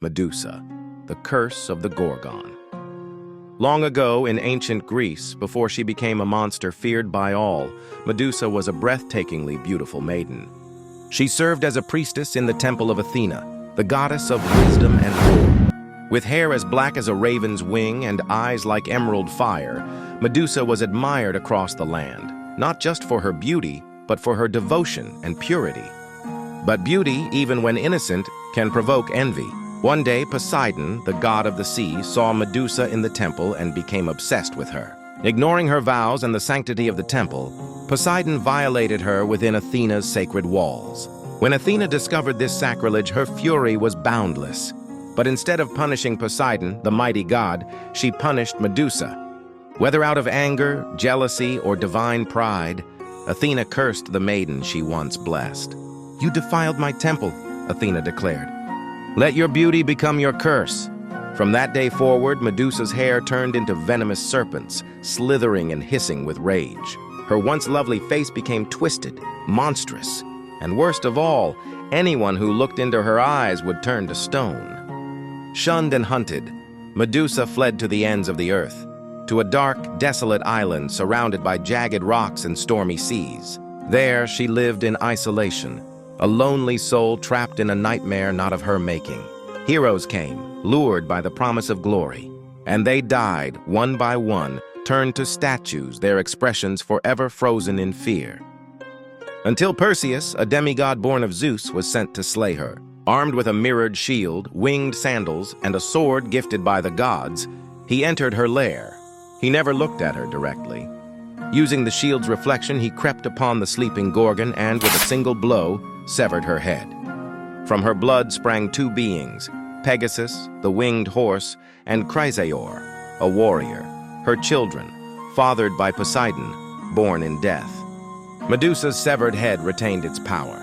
Medusa, the curse of the Gorgon. Long ago in ancient Greece, before she became a monster feared by all, Medusa was a breathtakingly beautiful maiden. She served as a priestess in the temple of Athena, the goddess of wisdom and war. With hair as black as a raven's wing and eyes like emerald fire, Medusa was admired across the land, not just for her beauty, but for her devotion and purity. But beauty, even when innocent, can provoke envy. One day, Poseidon, the god of the sea, saw Medusa in the temple and became obsessed with her. Ignoring her vows and the sanctity of the temple, Poseidon violated her within Athena's sacred walls. When Athena discovered this sacrilege, her fury was boundless. But instead of punishing Poseidon, the mighty god, she punished Medusa. Whether out of anger, jealousy, or divine pride, Athena cursed the maiden she once blessed. "You defiled my temple," Athena declared. "Let your beauty become your curse." From that day forward, Medusa's hair turned into venomous serpents, slithering and hissing with rage. Her once lovely face became twisted, monstrous, and worst of all, anyone who looked into her eyes would turn to stone. Shunned and hunted, Medusa fled to the ends of the earth, to a dark, desolate island surrounded by jagged rocks and stormy seas. There she lived in isolation, a lonely soul trapped in a nightmare not of her making. Heroes came, lured by the promise of glory, and they died one by one, turned to statues, their expressions forever frozen in fear. Until Perseus, a demigod born of Zeus, was sent to slay her. Armed with a mirrored shield, winged sandals, and a sword gifted by the gods, he entered her lair. He never looked at her directly. Using the shield's reflection, he crept upon the sleeping Gorgon and, with a single blow, severed her head. From her blood sprang two beings, Pegasus, the winged horse, and Chrysaor, a warrior, her children, fathered by Poseidon, born in death. Medusa's severed head retained its power.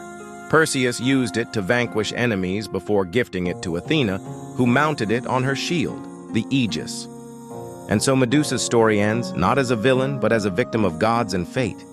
Perseus used it to vanquish enemies before gifting it to Athena, who mounted it on her shield, the Aegis. And so Medusa's story ends, not as a villain, but as a victim of gods and fate.